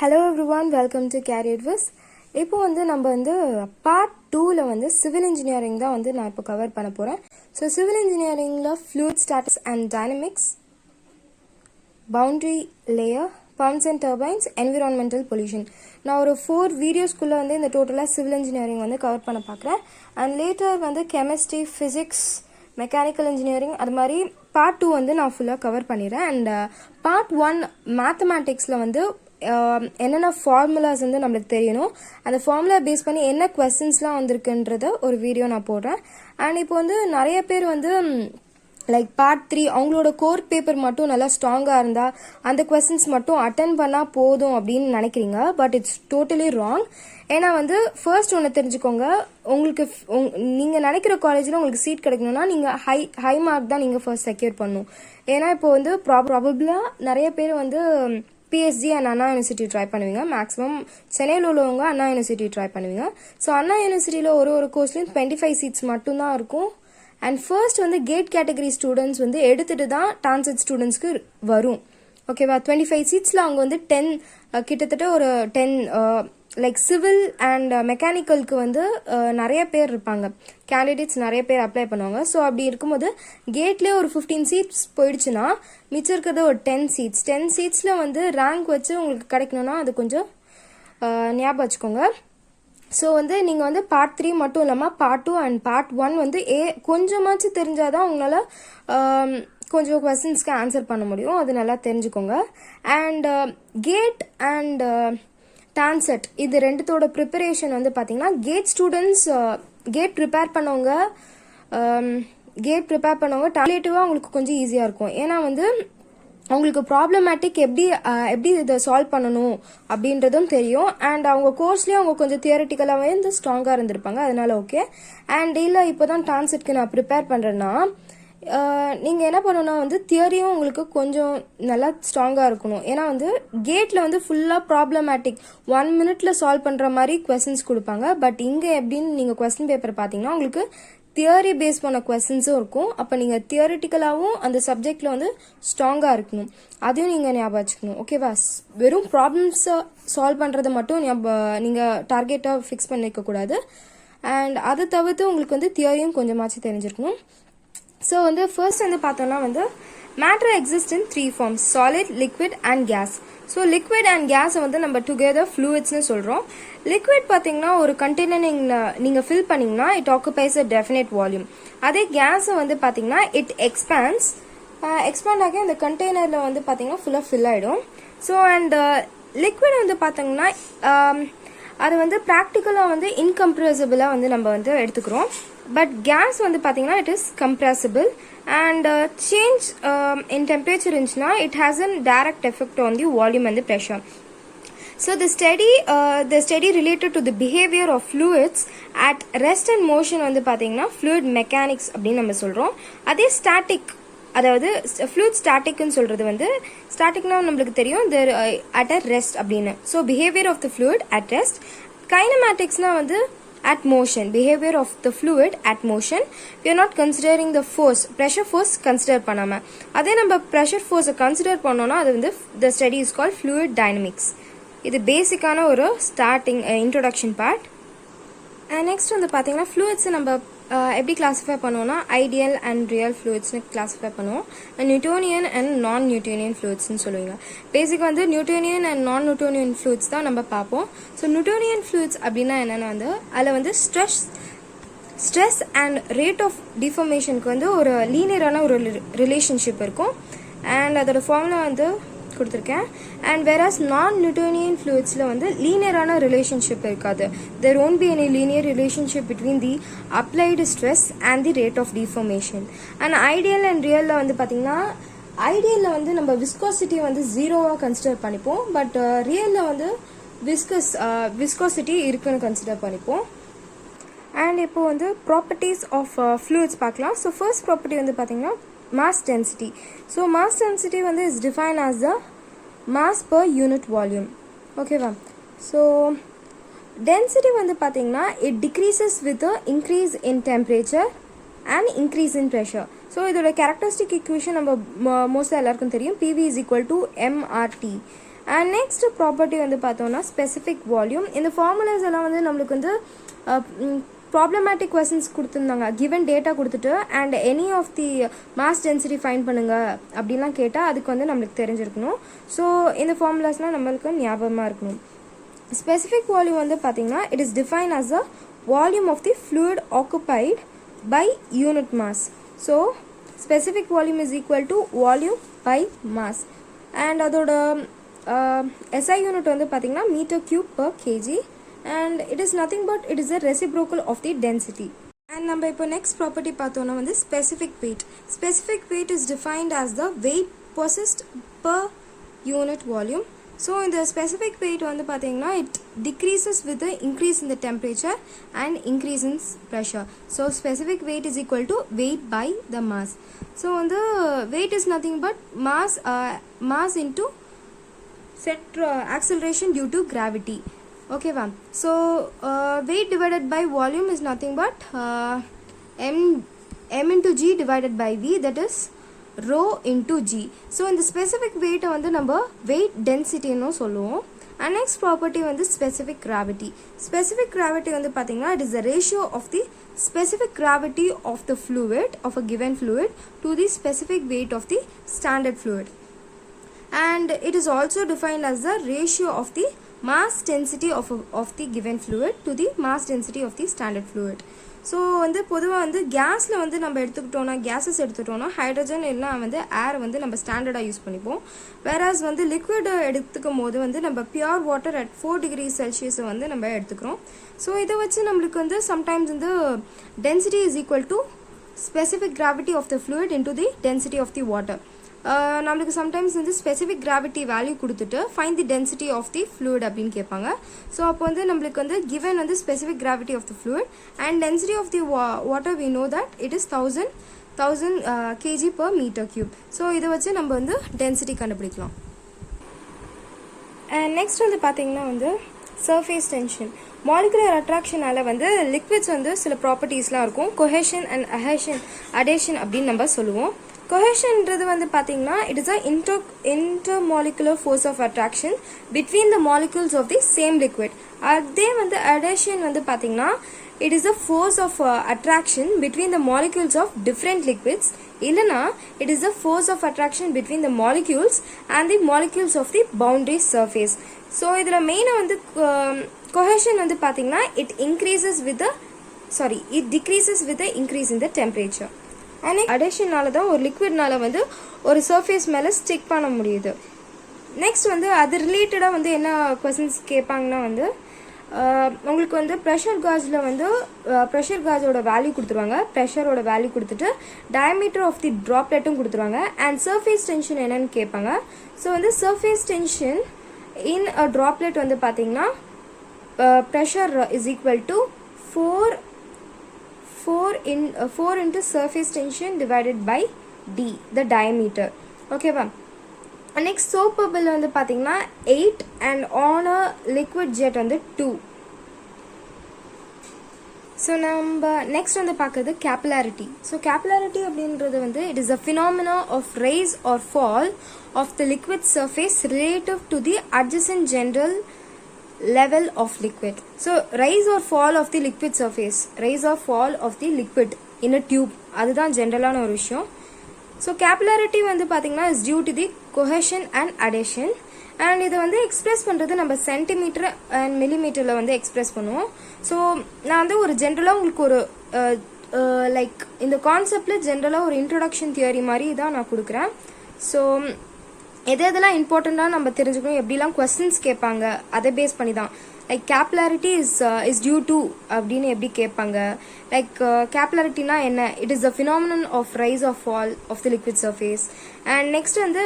Hello everyone, welcome to Career Viz. இப்போ நம்ம part 2ல civil engineering தான் நான் இப்போ கவர் பண்ண போறேன். ஸோ சிவில் இன்ஜினியரிங்ல fluid statics and dynamics, boundary layer, pumps and turbines, environmental pollution. நான் ஒரு 4 வீடியோஸ்குள்ளே இந்த டோட்டலாக சிவில் இன்ஜினியரிங் கவர் பண்ண பார்க்குறேன். And later chemistry, physics, mechanical engineering அது மாதிரி பார்ட் 2 நான் ஃபுல்லாக கவர் பண்ணிடுறேன். அண்ட் பார்ட் 1 மேத்தமேட்டிக்ஸில் என்னென்ன ஃபார்முலாஸ் நம்மளுக்கு தெரியணும், அந்த ஃபார்முலா பேஸ் பண்ணி என்ன கொஸ்டின்ஸ்லாம் வந்திருக்குன்றத ஒரு வீடியோ நான் போடுறேன். அண்ட் இப்போ நிறைய பேர் லைக் பார்ட் 3 அவங்களோட கோர் பேப்பர் மட்டும் நல்லா ஸ்ட்ராங்காக இருந்தால் அந்த கொஸ்டின்ஸ் மட்டும் அட்டன் பண்ணால் போதும் அப்படின்னு நினைக்கிறீங்க. But it's totally wrong. ஏன்னா ஃபர்ஸ்ட் ஒன்று தெரிஞ்சுக்கோங்க, உங்களுக்கு நீங்கள் நினைக்கிற காலேஜில் உங்களுக்கு சீட் கிடைக்கணும்னா நீங்கள் ஹை மார்க் தான் நீங்கள் ஃபர்ஸ்ட் செக்யூர் பண்ணணும். ஏன்னா இப்போ ப்ராபபிளாக நிறைய பேர் PSG and Anna university try பண்ணுவீங்க. மேக்ஸிமம் சென்னையில் உள்ளவங்க அண்ணா யூனிவர்சிட்டி ட்ரை பண்ணுவீங்க. ஸோ அண்ணா யூனிவர்சிட்டியில் ஒரு கோர்ஸ்லையும் 25 சீட்ஸ் மட்டும்தான் இருக்கும். And first GATE category students எடுத்துட்டு தான் டான்செட் ஸ்டூடெண்ட்ஸ்க்கு வரும். ஓகேவா? 25 சீட்ஸில் அவங்க 10 கிட்டத்தட்ட ஒரு 10 லைக் சிவில் அண்ட் மெக்கானிக்கலுக்கு நிறைய பேர் இருப்பாங்க, கேண்டிடேட்ஸ் நிறைய பேர் அப்ளை பண்ணுவாங்க. ஸோ அப்படி இருக்கும்போது கேட்லேயே ஒரு 15 சீட்ஸ் போயிடுச்சுன்னா மிச்சம் இருக்கிறது ஒரு 10 சீட்ஸ். 10 சீட்ஸில் ரேங்க் வச்சு உங்களுக்கு கிடைக்கணும்னா அது கொஞ்சம் ஞாபகம் வச்சுக்கோங்க. ஸோ நீங்கள் பார்ட் 3 மட்டும் இல்லாமல் பார்ட் 2 அண்ட் பார்ட் 1 கொஞ்சமாச்சும் தெரிஞ்சாதான் உங்களால் கொஞ்சம் கொஸ்டின்ஸ்க்கு ஆன்சர் பண்ண முடியும். அது நல்லா தெரிஞ்சுக்கோங்க. அண்ட் கேட் அண்ட் டான்செட் இது ரெண்டுத்தோட ப்ரிப்பரேஷன் பார்த்தீங்கன்னா கேட் ஸ்டூடெண்ட்ஸ் கேட் ப்ரிப்பேர் பண்ணவங்க ரிலேட்டிவாக உங்களுக்கு கொஞ்சம் ஈஸியாக இருக்கும். ஏன்னா அவங்களுக்கு ப்ராப்ளமேட்டிக் எப்படி இதை சால்வ் பண்ணணும் அப்படின்றதும் தெரியும். அண்ட் அவங்க கோர்ஸ்லேயும் அவங்க கொஞ்சம் தியரட்டிக்கலாகவே ஸ்ட்ராங்காக இருந்திருப்பாங்க. அதனால ஓகே. அண்ட் இல்லை இப்போ தான் டான்செட்க்கு நான் ப்ரிப்பேர் பண்ணுறேன்னா நீங்கள் என்ன பண்ணணும்னா தியரியும் உங்களுக்கு கொஞ்சம் நல்லா ஸ்ட்ராங்காக இருக்கணும். ஏன்னா கேட்டில் ஃபுல்லாக ப்ராப்ளமேட்டிக் 1 மினிட்ல சால்வ் பண்ணுற மாதிரி கொஸ்டின்ஸ் கொடுப்பாங்க. பட் இங்கே எப்படின்னு நீங்கள் கொஸ்டின் பேப்பர் பார்த்தீங்கன்னா உங்களுக்கு தியரி பேஸ் பண்ண கொஸ்டின்ஸும் இருக்கும். அப்போ நீங்கள் தியரிட்டிக்கலாகவும் அந்த சப்ஜெக்டில் ஸ்ட்ராங்காக இருக்கணும். அதையும் நீங்கள் ஞாபகம் வச்சுக்கணும். ஓகேவா? வெறும் ப்ராப்ளம்ஸை சால்வ் பண்ணுறதை மட்டும் நீங்கள் டார்கெட்டாக ஃபிக்ஸ் பண்ணிக்கக்கூடாது. அண்ட் அதை தவிர்த்து உங்களுக்கு தியரியும் கொஞ்சமாச்சும் தெரிஞ்சிருக்கணும். ஸோ ஃபர்ஸ்ட் பார்த்தோம்னா matter exist in 3 forms: solid, liquid and gas. So liquid and கேஸை நம்ம டுகெதர் ஃப்ளூயிட்ஸ்னு சொல்கிறோம். லிக்விட் பார்த்தீங்கன்னா ஒரு கண்டெய்னர் நீங்கள் ஃபில் பண்ணிங்கன்னா it occupies a definite volume. அதே கேஸை பார்த்தீங்கன்னா இட் எக்ஸ்பேண்ட் ஆகி அந்த கண்டெய்னரில் பார்த்தீங்கன்னா ஃபுல்லாக ஃபில் ஆகிடும். ஸோ அண்ட் லிக்விட் பார்த்தீங்கன்னா அது ப்ராக்டிக்கலாக இன்கம்ப்ரெசிபிளாக நம்ம எடுத்துக்கிறோம். பட் கேஸ் பார்த்தீங்கன்னா it is compressible. And change in temperature இருந்துச்சுன்னா it has an direct effect on the volume and the pressure. So the study related to the behavior of fluids at rest and motion பார்த்தீங்கன்னா fluid mechanics அப்படின்னு நம்ம சொல்கிறோம். அதே static, அதாவது fluid ஸ்டாட்டிக்னு சொல்கிறது ஸ்டாட்டிக்னா நம்மளுக்கு தெரியும் at a rest அப்படின்னு. So behavior of the fluid at rest. கைனமேட்டிக்ஸ்னா at motion, behavior of the fluid at motion. We are not considering the force, pressure force consider பண்ணாம. அதே நம்ம pressure force consider பண்ணோம்னா அது the study is called fluid dynamics. இது பேசிக்கான ஒரு starting introduction part. And next பார்த்தீங்கன்னா fluids நம்ம எப்படி கிளாஸிஃபை பண்ணுவோம்னா ஐடியல் அண்ட் ரியல் ஃப்ளூயிட்ஸ்னு கிளாஸிஃபை பண்ணுவோம். நியூட்டோனியன் அண்ட் நான் நியூட்டோனியன் ஃப்ளூயிட்ஸ்னு சொல்லுவீங்க. பேசிக் நியூட்டோனியன் அண்ட் நான் நியூட்டோனியன் ஃப்ளூயிட்ஸ் தான் நம்ம பார்ப்போம். ஸோ நியூட்டோனியன் ஃப்ளூயிட்ஸ் அப்படின்னா என்னென்னா அதில் ஸ்ட்ரெஸ் அண்ட் ரேட் ஆஃப் டிஃபர்மேஷனுக்கு ஒரு லீனியரான ஒரு ரிலேஷன்ஷிப் இருக்கும். அண்ட் அதோட ஃபார்முலா கொடுத்துருக்கேன். அண்ட் வேறாஸ் நான் நியூட்டோனியன் ஃப்ளூயிட்ஸில் லீனியரான ரிலேஷன்ஷிப் இருக்காது. There won't be any linear relationship between the applied stress and the rate of deformation. And ideal and ரியலில் பார்த்தீங்கன்னா ஐடியலில் நம்ம விஸ்காசிட்டி 0வாக கன்சிடர் பண்ணிப்போம். பட் ரியலில் விஸ்காசிட்டி இருக்குன்னு கன்சிடர் பண்ணிப்போம். அண்ட் இப்போ ப்ராப்பர்ட்டிஸ் ஆஃப் ஃப்ளூயிட்ஸ் பார்க்கலாம். ஸோ ஃபர்ஸ்ட் ப்ராப்பர்ட்டி பார்த்தீங்கன்னா mass density. So mass density is defined as the mass per unit volume. Okay va? So density பார்த்தீங்கன்னா it decreases with the increase in temperature and increase in pressure. So இதோட characteristic equation நம்ம மோஸ்ட்டாக எல்லாருக்கும் தெரியும். PV is equal to MRT. And next property வந்து பார்த்தோம்னா specific volume. இந்த formulas எல்லாம் வந்து நம்மளுக்கு வந்து ப்ராப்ளமேட்டிக் கொஸ்டின்ஸ் கொடுத்துருந்தாங்க, கிவன் டேட்டா கொடுத்துட்டு and any of the mass density find பண்ணுங்க அப்படின்லாம் கேட்டால் அதுக்கு வந்து நம்மளுக்கு தெரிஞ்சிருக்கணும். ஸோ இந்த ஃபார்முலாஸ்லாம் நம்மளுக்கு ஞாபகமாக இருக்கணும். ஸ்பெசிஃபிக் வால்யூம் வந்து பார்த்தீங்கன்னா it is define as a volume of the fluid occupied by unit mass. So specific volume is equal to volume by mass. And அதோட SI யூனிட் வந்து பார்த்தீங்கன்னா metre cube per KG. and it is nothing but it is a reciprocal of the density. And நம்ம இப்போ next property பார்த்தோம்னா வந்து specific weight. Specific weight is defined as the weight possessed per unit volume. So in the specific weight வந்து பார்த்தீங்கன்னா it decreases with the increase in the temperature and increase in pressure. So specific weight is equal to weight by the mass. So வந்து weight is nothing but mass into set acceleration due to gravity. Okay va. So weight divided by volume is nothing but m into g divided by v, that is rho into g. So in the specific weight வந்து நம்ம weight density ன்னு சொல்லுவோம். And next property வந்து specific gravity. Specific gravity வந்து பாத்தீங்கன்னா it is the ratio of the specific gravity of the fluid, of a given fluid, to the specific weight of the standard fluid. And it is also defined as the ratio of the mass density of the given fluid to the mass density of the standard fluid. So வந்து பொதுவாக வந்து கேஸில் வந்து நம்ம எடுத்துக்கிட்டோன்னா, gases எடுத்துக்கிட்டோன்னா hydrogen எல்லாம் வந்து ஏர் வந்து நம்ம ஸ்டாண்டர்டாக யூஸ் பண்ணிப்போம். வேறாஸ் வந்து லிக்விட் எடுத்துக்கும் போது வந்து நம்ம pure water at 4 degrees Celsius வந்து நம்ம எடுத்துக்கிறோம். ஸோ இதை வச்சு நம்மளுக்கு வந்து சம்டைம்ஸ் வந்து density is equal to specific gravity of the fluid into the density of the water. நம்மளுக்கு சம்டைம்ஸ் வந்து ஸ்பெசிஃபிக் கிராவிட்டி வேல்யூ கொடுத்துட்டு find the density of the fluid அப்படின்னு கேட்பாங்க. ஸோ அப்போ வந்து நம்மளுக்கு வந்து கிவன் வந்து specific gravity of the fluid and density of the water we know that it is 1000 kg per meter cube. ஸோ இதை வச்சு நம்ம வந்து டென்சிட்டி கண்டுபிடிக்கலாம். அண்ட் நெக்ஸ்ட் வந்து பார்த்தீங்கன்னா வந்து சர்ஃபேஸ் டென்ஷன். மாலிகுலர் அட்ராக்ஷனால வந்து லிக்விட்ஸ் வந்து சில ப்ராப்பர்ட்டிஸ்லாம் இருக்கும். கொஹேஷன் அண்ட் அடேஷன் அப்படின்னு நம்ம சொல்லுவோம். கொஹேஷன்ன்றது வந்து பார்த்தீங்கன்னா it is a intermolecular force of attraction between the molecules of the same liquid. அதே வந்து adhesion வந்து பார்த்தீங்கன்னா it is a force of attraction between the molecules of different liquids. இல்லைனா it is a force of attraction between the molecules and the molecules of the boundary surface. So இதில் மெயினாக வந்து cohesion வந்து பார்த்தீங்கன்னா it decreases with the increase in the temperature. And அடேஷனால தான் ஒரு லிக்விட்னால வந்து ஒரு சர்ஃபேஸ் மேலே ஸ்டிக் பண்ண முடியுது. நெக்ஸ்ட் வந்து அது ரிலேட்டடாக வந்து என்ன கொஸ்டின்ஸ் கேட்பாங்கன்னா வந்து உங்களுக்கு வந்து ப்ரெஷர் காஜில் வந்து ப்ரெஷர் காஜோட வேல்யூ கொடுத்துருவாங்க, ப்ரெஷரோட வேல்யூ கொடுத்துட்டு டயமீட்டர் ஆஃப் தி ட்ராப்லெட்டும் கொடுத்துருவாங்க அண்ட் சர்ஃபேஸ் டென்ஷன் என்னன்னு கேட்பாங்க. ஸோ வந்து சர்ஃபேஸ் டென்ஷன் இன் அ ட்ராப்லெட் வந்து பார்த்தீங்கன்னா pressure is equal to 4 into surface tension divided by d, the diameter. Okay va. Next soap bubble வந்து பாத்தீங்கன்னா 8 and on a liquid jet வந்து 2. So நம்ம next வந்து பார்க்கிறது capillarity. So capillarity அப்படின்றது வந்து it is a phenomena of rise or fall of the liquid surface relative to the adjacent general level of liquid. So rise or fall of the liquid surface, rise or fall of the liquid in a tube, அதுதான் ஜென்ரலான ஒரு விஷயம். So capillarity வந்து பார்த்தீங்கன்னா is due to the cohesion and adhesion. And இதை வந்து express பண்ணுறது நம்ம centimetre and மில்லிமீட்டரில் வந்து எக்ஸ்பிரஸ் பண்ணுவோம். ஸோ நான் வந்து ஒரு ஜென்ரலாக உங்களுக்கு ஒரு லைக் இந்த கான்செப்டில் ஜென்ரலாக ஒரு இன்ட்ரொடக்ஷன் தியரி மாதிரி தான் நான் கொடுக்குறேன். ஸோ எதெல்லாம் இம்பார்ட்டண்ட்டாக நம்ம தெரிஞ்சுக்கணும், எப்படிலாம் கொஸ்டின்ஸ் கேட்பாங்க அதை பேஸ் பண்ணி தான். Like capillarity is due to அப்படின்னு எப்படி கேட்பாங்க, லைக் கேபிலாரிட்டினா என்ன, it is the phenomenon of rise of fall of the liquid surface. And next வந்து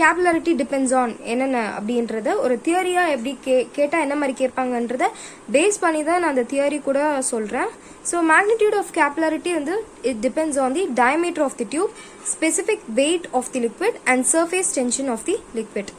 கேபிலாரிட்டி டிபெண்ட்ஸ் ஆன் என்னென்ன அப்படின்றத ஒரு தியரியாக எப்படி கேட்டால் என்ன மாதிரி கேட்பாங்கன்றத பேஸ் பண்ணி தான் நான் அந்த தியரி கூட சொல்கிறேன். ஸோ மேக்னிடியூட் ஆஃப் கேபிலாரிட்டி வந்து it depends on the diameter of the tube, specific weight of the liquid and surface tension of the liquid.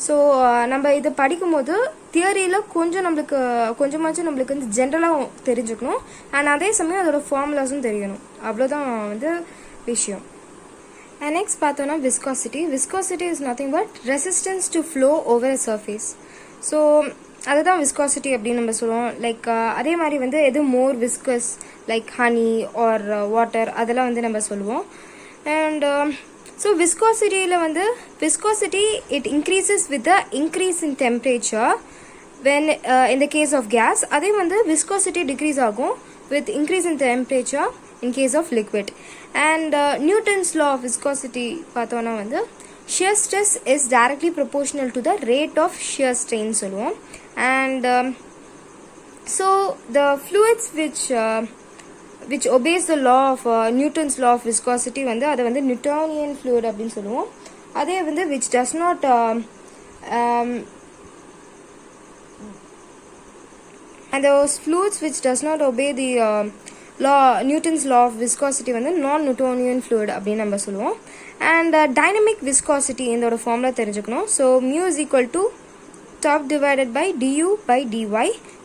So நம்ம இதை படிக்கும்போது தியரியில் கொஞ்சமாச்சும் நம்மளுக்கு வந்து ஜென்ரலாக தெரிஞ்சுக்கணும் அண்ட் அதே சமயம் அதோட ஃபார்முலாஸும் தெரியணும். அவ்வளோதான் வந்து விஷயம். And next பார்த்தோம்னா viscosity. Viscosity is nothing but resistance to flow over a surface. So அதுதான் viscosity அப்படின்னு நம்ம சொல்லுவோம். லைக் அதே மாதிரி வந்து எது more viscous like honey or water அதெல்லாம் வந்து நம்ம சொல்லுவோம். அண்ட் ஸோ விஸ்காசிட்டியில் வந்து viscosity it increases with the increase in temperature when in the case of gas. அதே வந்து viscosity decrease ஆகும் with increase in temperature in case of liquid. And Newton's law of viscosity பார்த்தோன்னா வந்து shear stress is directly proportional to the rate of shear strain சொல்லுவோம். And so the fluids which obeys the law of Newton's law of viscosity வந்து அதை வந்து Newtonian fluid அப்படின்னு சொல்லுவோம். அதே வந்து which does not and those fluids which does not obey the Newton's law of viscosity வந்து non-Newtonian fluid அப்படின்னு நம்ம சொல்லுவோம். And dynamic viscosity இதோட ஃபார்முலா தெரிஞ்சுக்கணும். So mu is equal to top divided by du by dy.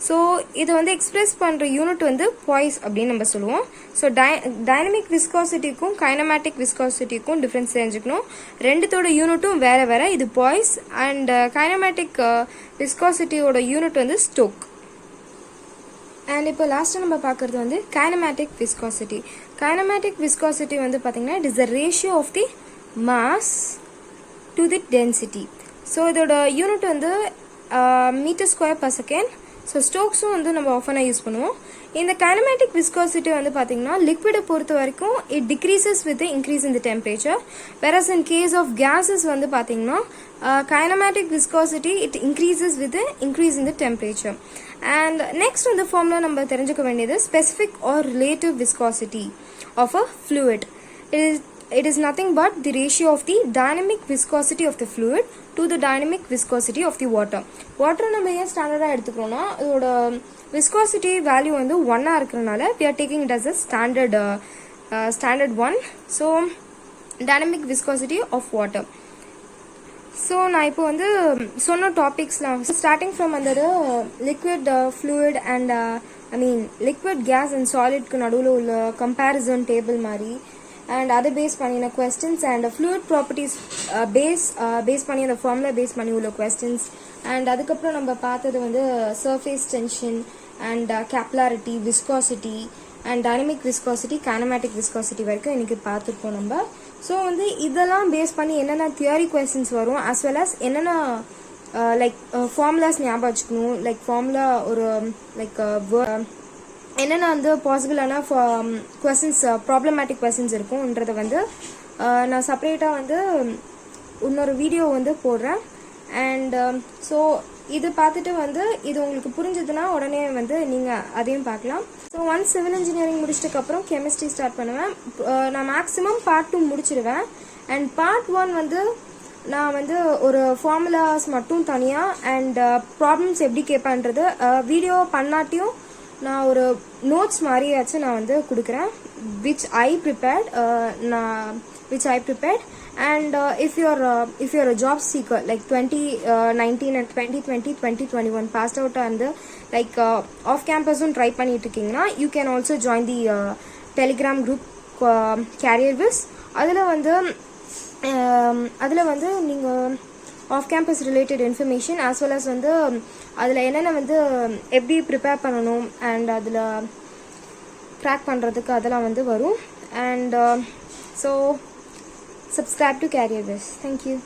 So இது வந்து express பண்ணுற unit வந்து பாய்ஸ் அப்படின்னு நம்ம சொல்லுவோம். ஸோ டைனமிக் விஸ்காசிட்டிக்கும் கைனமேட்டிக் விஸ்காசிட்டிக்கும் டிஃப்ரென்ஸ் தெரிஞ்சுக்கணும். ரெண்டுத்தோட யூனிட்டும் வேறு வேறு. இது பாய்ஸ் அண்ட் கைனமேட்டிக் விஸ்காசிட்டியோட யூனிட் வந்து ஸ்டோக். அண்ட் இப்போ லாஸ்ட்டாக நம்ம பார்க்குறது வந்து கைனமேட்டிக் விஸ்காசிட்டி. கைனமேட்டிக் விஸ்காசிட்டி வந்து பார்த்திங்கன்னா it is the ratio of the mass to the density. So இதோட யூனிட் வந்து metre square per second. So ஸ்டோக்ஸும் வந்து நம்ம ஆஃபனாக யூஸ் பண்ணுவோம். இந்த கைனமேட்டிக் விஸ்காசிட்டி வந்து பார்த்திங்கன்னா லிக்விடை பொறுத்த வரைக்கும் it decreases with increase in the temperature. Whereas in case of gases வந்து பார்த்திங்கன்னா kinematic viscosity it increases with increase in the temperature. And next on the formula நம்ம தெரிஞ்சுக்க வேண்டியது specific or relative viscosity of a fluid. It is nothing but the ratio of the dynamic viscosity of the fluid to the dynamic viscosity of the water. Water நம்ம ஏன் ஸ்டாண்டர்டாக எடுத்துக்கிறோம்னா அதோட viscosity value வந்து 1 இருக்கிறனால we are taking it as a standard one. So dynamic viscosity of water. So நான் இப்போ வந்து சொன்ன டாபிக்ஸ்லாம் ஸ்டார்டிங் ஃப்ரம் அந்த liquid fluid and liquid gas and சாலிட்க்கு நடுவில் உள்ள கம்பேரிசன் டேபிள் மாதிரி அண்ட் அதை பேஸ் பண்ணின questions and fluid properties base பண்ணி அந்த ஃபார்முலா பேஸ் பண்ணி உள்ள கொஸ்டின்ஸ் அண்ட் அதுக்கப்புறம் நம்ம பார்த்தது வந்து surface tension and capillarity viscosity and dynamic viscosity kinematic viscosity வரைக்கும் இன்னைக்கு பார்த்துருக்கோம் நம்ம. ஸோ வந்து இதெல்லாம் பேஸ் பண்ணி என்னென்ன தியரி கொஸ்டின்ஸ் வரும் அஸ் வெல் அஸ் என்னென்ன லைக் ஃபார்முலாஸ் ஞாபகம் வச்சுக்கணும். லைக் ஃபார்முலா ஒரு லைக் என்னென்ன வந்து பாசிபிளான கொஸ்டின்ஸ் ப்ராப்ளமேட்டிக் கொஸ்டின்ஸ் இருக்கும்ன்றதை வந்து நான் செப்பரேட்டாக வந்து இன்னொரு வீடியோ வந்து போடுறேன். அண்ட் ஸோ இது பார்த்துட்டு வந்து இது உங்களுக்கு புரிஞ்சதுன்னா உடனே வந்து நீங்கள் அதையும் பார்க்கலாம். ஸோ ஒன்ஸ் சிவில் இன்ஜினியரிங் முடிச்சிட்டுக்கப்புறம் கெமிஸ்ட்ரி ஸ்டார்ட் பண்ணுவேன். நான் மேக்ஸிமம் பார்ட் 2 முடிச்சிடுவேன். அண்ட் பார்ட் 1 வந்து நான் வந்து ஒரு ஃபார்முலாஸ் மட்டும் தனியாக அண்ட் ப்ராப்ளம்ஸ் எப்படி கேட்பேன்றது வீடியோ பண்ணாட்டியும் நான் ஒரு நோட்ஸ் மாதிரியாச்சும் நான் வந்து கொடுக்குறேன் which I prepared. And if you're a job seeker like 2019 and 2020 2021 passed out and like off campus try பண்ணிட்டு இருக்கீங்கன்னா you can also join the telegram group career wiz. அதில் வந்து நீங்கள் off campus related information as well as வந்து அதில் என்னென்ன வந்து எப்படி ப்ரிப்பேர் பண்ணணும் அண்ட் அதில் க்ராக் பண்ணுறதுக்கு அதெல்லாம் வந்து வரும். And so subscribe to Career Wiz. Thank you.